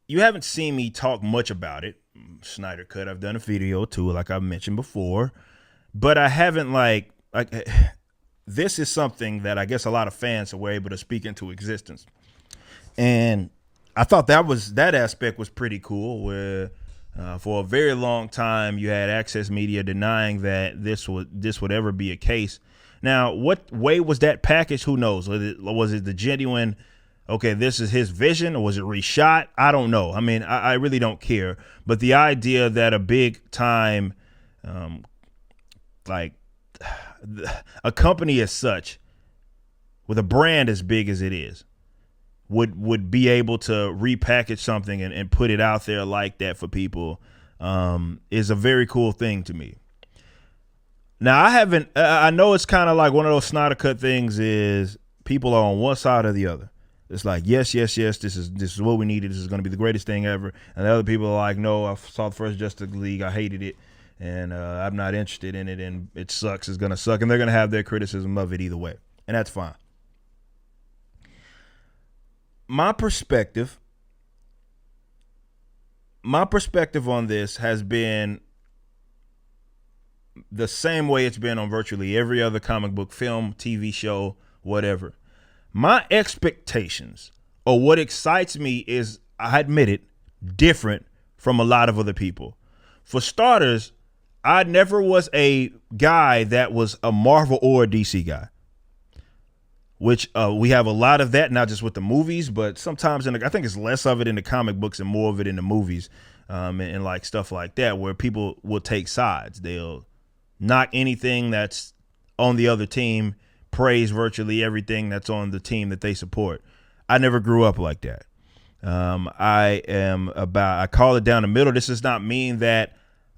you haven't seen me talk much about it. Snyder Cut. I've done a video too, like I mentioned before, but I haven't like this is something that I guess a lot of fans were able to speak into existence, and I thought that aspect was pretty cool. Where for a very long time you had Access Media denying that this would ever be a case. Now, what way was that packaged? Who knows? Was it the genuine? Okay, this is his vision, or was it reshot? I don't know. I mean, I really don't care. But the idea that a big time, um, like a company as such, with a brand as big as it is, would be able to repackage something and put it out there like that for people is a very cool thing to me. Now, I haven't. I know it's kind of like one of those Snyder Cut things. Is people are on one side or the other. It's like yes, yes, yes. This is what we needed. This is going to be the greatest thing ever. And the other people are like, no, I saw the first Justice League. I hated it, and I'm not interested in it. And it sucks. It's going to suck. And they're going to have their criticism of it either way, and that's fine. My perspective, my perspective on this has been the same way it's been on virtually every other comic book film, TV show, whatever. My expectations or what excites me is, I admit it, different from a lot of other people. For starters, I never was a guy that was a Marvel or a DC guy, which we have a lot of that, not just with the movies, but sometimes I think it's less of it in the comic books and more of it in the movies and like stuff like that, where people will take sides. They'll knock anything that's on the other team, praise virtually everything that's on the team that they support. I never grew up like that. I call it down the middle. This does not mean that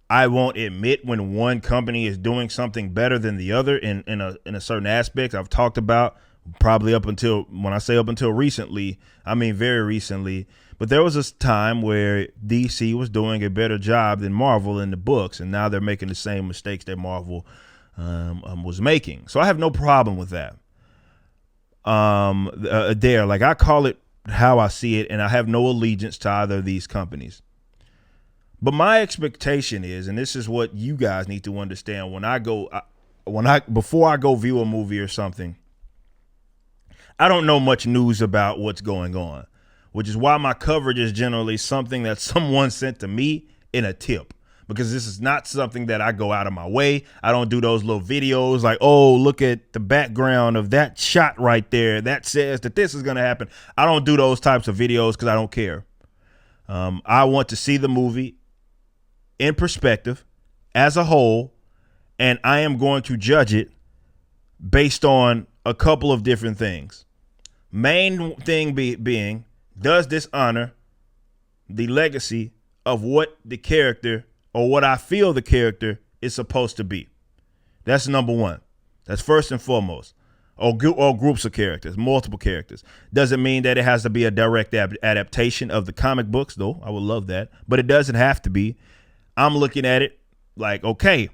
I won't admit when one company is doing something better than the other in a certain aspect. I've talked about probably up until, when I say up until recently, I mean very recently. But there was this time where DC was doing a better job than Marvel in the books, and now they're making the same mistakes that Marvel was making. So I have no problem with that. Like I call it how I see it, and I have no allegiance to either of these companies. But my expectation is, and this is what you guys need to understand, before I go view a movie or something, I don't know much news about what's going on, which is why my coverage is generally something that someone sent to me in a tip, because this is not something that I go out of my way. I don't do those little videos like, oh, look at the background of that shot right there that says that this is going to happen. I don't do those types of videos because I don't care. I want to see the movie in perspective as a whole, and I am going to judge it based on a couple of different things. Main thing being, does this honor the legacy of what the character, or what I feel the character is supposed to be? That's number one. That's first and foremost. Or groups of characters, multiple characters. Doesn't mean that it has to be a direct adaptation of the comic books, though. I would love that. But it doesn't have to be. I'm looking at it like, okay,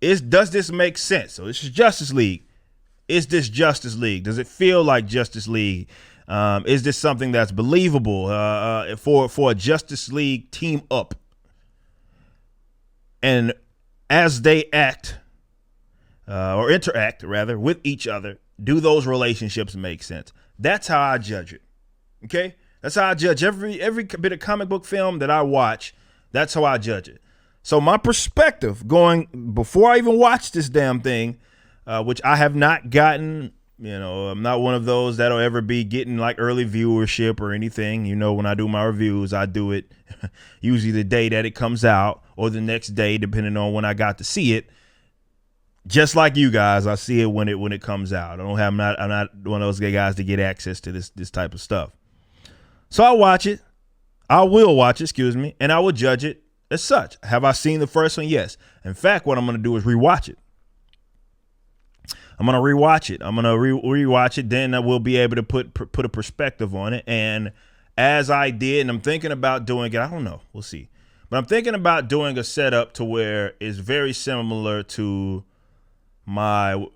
does this make sense? So this is Justice League. Is this Justice League? Does it feel like Justice League? Is this something that's believable for a Justice League team up? And as they act or interact rather with each other, do those relationships make sense? That's how I judge it. Okay, that's how I judge every bit of comic book film that I watch. That's how I judge it. So my perspective going before I even watch this damn thing, which I have not gotten. I'm not one of those that'll ever be getting like early viewership or anything. When I do my reviews, I do it usually the day that it comes out or the next day, depending on when I got to see it. Just like you guys, I see it when it comes out. I'm not one of those guys to get access to this type of stuff. So I watch it. I will watch it, and I will judge it as such. Have I seen the first one? Yes. In fact, what I'm going to do is rewatch it. I'm going to rewatch it. Rewatch it. Then I will be able to put a perspective on it. And as I did, and I'm thinking about doing it, I don't know. We'll see. But I'm thinking about doing a setup to where it's very similar to my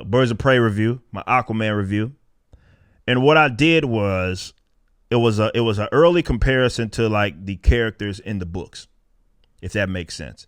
Birds of Prey review, my Aquaman review. And what I did was it was a early comparison to like the characters in the books, if that makes sense.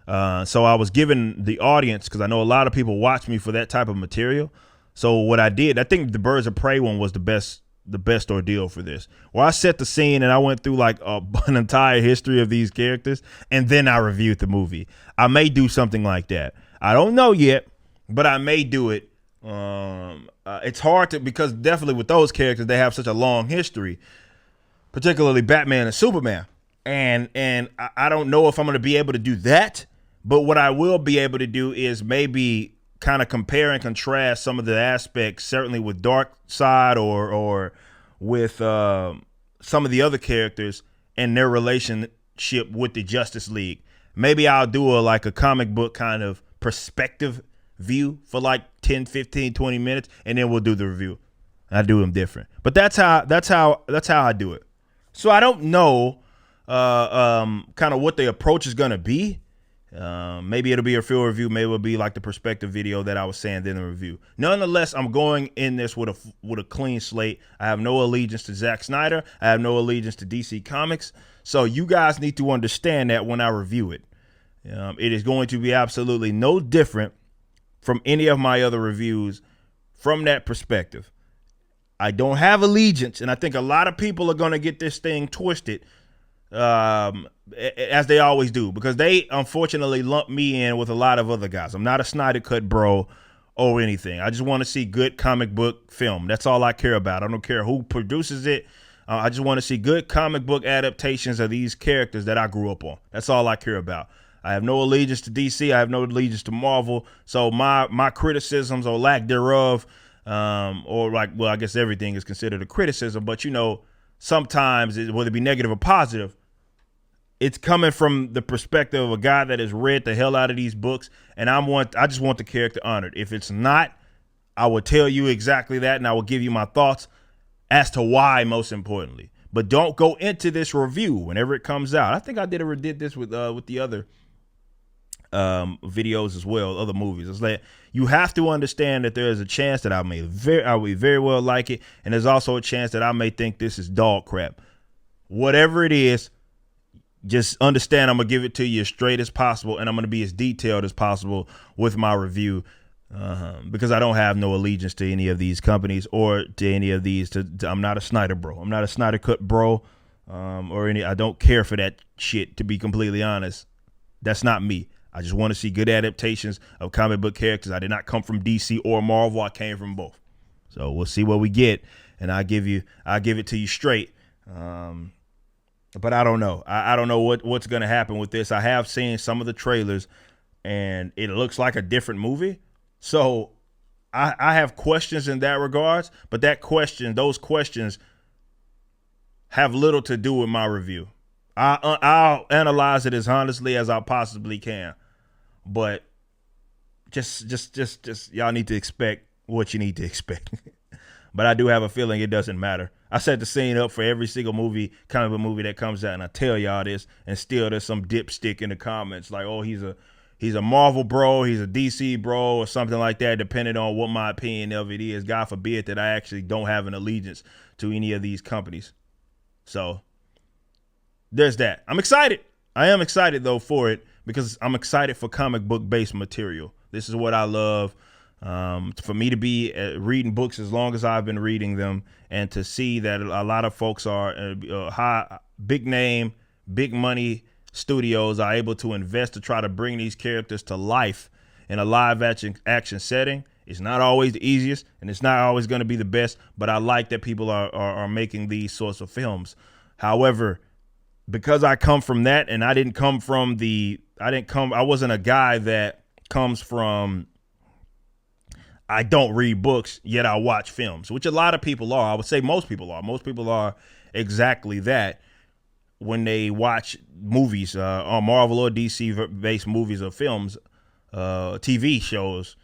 So I was giving the audience, because I know a lot of people watch me for that type of material. So what I did, I think the Birds of Prey one was the best ordeal for this, where I set the scene and I went through like an entire history of these characters, and then I reviewed the movie. I may do something like that. I don't know yet, but I may do it. It's hard to, because definitely with those characters, they have such a long history, particularly Batman and Superman. And I don't know if I'm going to be able to do that, but what I will be able to do is maybe kind of compare and contrast some of the aspects, certainly with Darkseid or with some of the other characters and their relationship with the Justice League. Maybe I'll do a comic book kind of perspective view for like 10, 15, 20 minutes, and then we'll do the review. I do them different, but that's how I do it. So I don't know kind of what the approach is going to be. Maybe it'll be a field review. Maybe it'll be like the perspective video that I was saying, then the review. Nonetheless, I'm going in this with a clean slate. I have no allegiance to Zack Snyder. I have no allegiance to DC Comics. So you guys need to understand that when I review it. It is going to be absolutely no different from any of my other reviews from that perspective. I don't have allegiance, and I think a lot of people are going to get this thing twisted, as they always do, because they unfortunately lump me in with a lot of other guys. I'm not a Snyder Cut bro or anything. I just want to see good comic book film. That's all I care about. I don't care who produces it. I just want to see good comic book adaptations of these characters that I grew up on. That's all I care about. I have no allegiance to DC. I have no allegiance to Marvel. So my criticisms or lack thereof, I guess everything is considered a criticism, but sometimes whether it be negative or positive, it's coming from the perspective of a guy that has read the hell out of these books, and I just want the character honored. If it's not, I will tell you exactly that, and I will give you my thoughts as to why, most importantly. But don't go into this review whenever it comes out. I think I did this with the other videos as well, other movies. It's like you have to understand that there is a chance that I will very well like it, and there's also a chance that I may think this is dog crap. Whatever it is, just understand I'm gonna give it to you as straight as possible, and I'm gonna be as detailed as possible with my review, because I don't have no allegiance to any of these companies or to any of these. I'm not a Snyder bro. I'm not a Snyder Cut bro, or any. I don't care for that shit, to be completely honest. That's not me. I just want to see good adaptations of comic book characters. I did not come from DC or Marvel. I came from both. So we'll see what we get, and I'll give it to you straight. But I don't know. I don't know what's going to happen with this. I have seen some of the trailers, and it looks like a different movie. So I have questions in that regards, but those questions have little to do with my review. I'll analyze it as honestly as I possibly can. But just y'all need to expect what you need to expect. But I do have a feeling it doesn't matter. I set the scene up for every single kind of a movie that comes out, and I tell y'all this, and still there's some dipstick in the comments like, oh, he's a Marvel bro, he's a DC bro, or something like that, depending on what my opinion of it is. God forbid that I actually don't have an allegiance to any of these companies. So there's that. I'm excited. I am excited, though, for it, because I'm excited for comic book based material. This is what I love. For me to be reading books as long as I've been reading them, and to see that a lot of folks are big name, big money studios are able to invest to try to bring these characters to life in a live action setting. It's not always the easiest, and it's not always going to be the best, but I like that people are making these sorts of films. However, because I come from that, and I wasn't a guy that comes from, I don't read books, yet I watch films, which a lot of people are. I would say most people are. Most people are exactly that when they watch movies, on Marvel or DC-based movies or films, TV shows.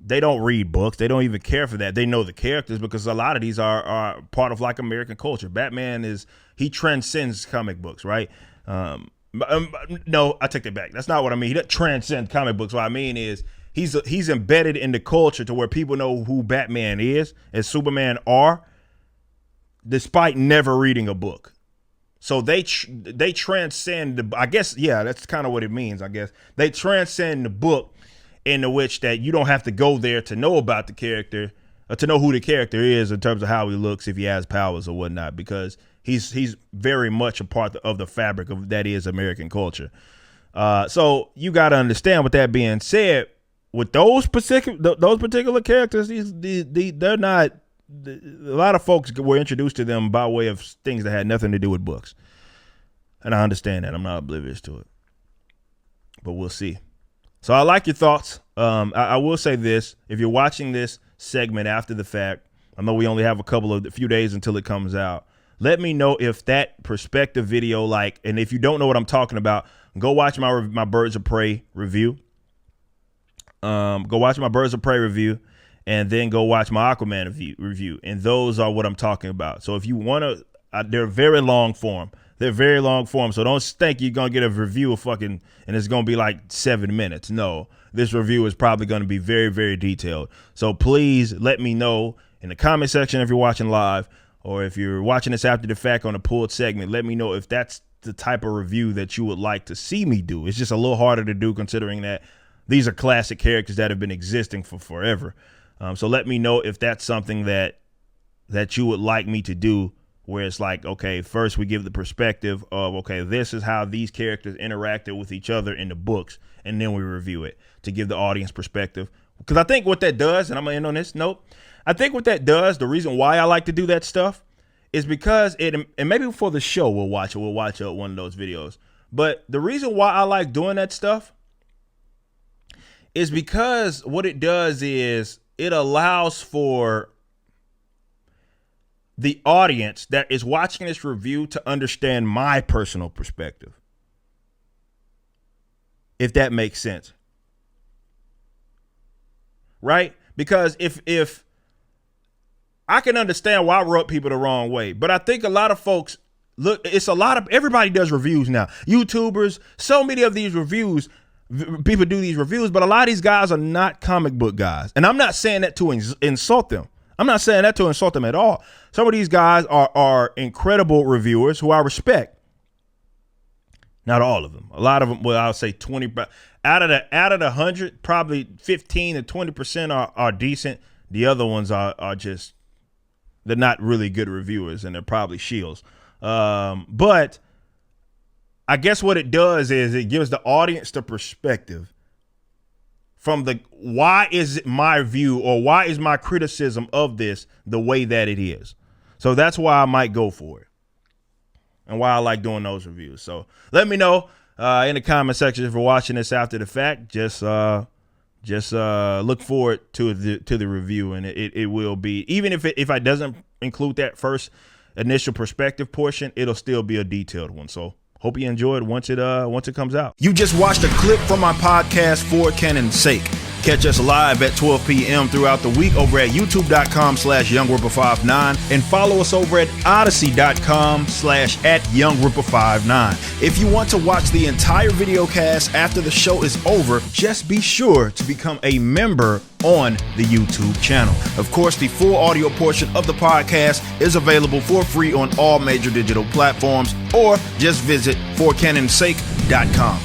They don't read books. They don't even care for that. They know the characters because a lot of these are part of like American culture. Batman he transcends comic books, right? No, I take that back. That's not what I mean. He doesn't transcend comic books. What I mean is he's embedded in the culture to where people know who Batman is and Superman are. despite never reading a book. So they transcend I guess, yeah, that's kind of what it means, I guess. They transcend the book in which that you don't have to go there to know about the character or to know who the character is in terms of how he looks, if he has powers or whatnot, because he's very much a part of the fabric of that is American culture. So you got to understand, with that being said, with those particular characters, they're not. A lot of folks were introduced to them by way of things that had nothing to do with books, and I understand that. I'm not oblivious to it, but we'll see. So I like your thoughts. I will say this: if you're watching this segment after the fact, I know we only have a few days until it comes out. Let me know if that perspective video, and if you don't know what I'm talking about, go watch my Birds of Prey review. Go watch my Birds of Prey review, and then go watch my Aquaman review. And those are what I'm talking about. So if you want to, they're very long form. So don't think you're going to get a review of and it's going to be like 7 minutes. No, this review is probably going to be very, very detailed. So please let me know in the comment section if you're watching live, or if you're watching this after the fact on a pulled segment. Let me know if that's the type of review that you would like to see me do. It's just a little harder to do considering that these are classic characters that have been existing for forever. So let me know if that's something that you would like me to do, where it's like, okay, first we give the perspective of, okay, this is how these characters interacted with each other in the books, and then we review it to give the audience perspective. Because I think what that does, and I'm going to end on this note, I think what that does, the reason why I like to do that stuff is because and maybe before the show we'll watch one of those videos. But the reason why I like doing that stuff is because what it does is it allows for the audience that is watching this review to understand my personal perspective, if that makes sense. Right? Because if I can understand why I rub people the wrong way, but I think a lot of folks everybody does reviews now. YouTubers, so many of these reviews, people do these reviews, but a lot of these guys are not comic book guys. And I'm not saying that to insult them. I'm not saying that to insult them at all. Some of these guys are incredible reviewers who I respect. Not all of them. A lot of them, well, I'll say 20 out of the 100, probably 15 to 20% are decent. The other ones are just, they're not really good reviewers, and they're probably shields. But I guess what it does is it gives the audience the perspective from why is it my view, or why is my criticism of this the way that it is. So that's why I might go for it, and why I like doing those reviews. So let me know in the comment section if you're watching this after the fact. Just look forward to the review, and it will be, even if it doesn't include that first initial perspective portion, it'll still be a detailed one. So hope you enjoy it once it comes out. You just watched a clip from my podcast, For Canon's Sake. Catch us live at 12 p.m. throughout the week over at youtube.com/YoungRipper59, and follow us over at odyssey.com/@YoungRipper59. If you want to watch the entire video cast after the show is over, just be sure to become a member on the YouTube channel. Of course, the full audio portion of the podcast is available for free on all major digital platforms, or just visit forcanonsake.com.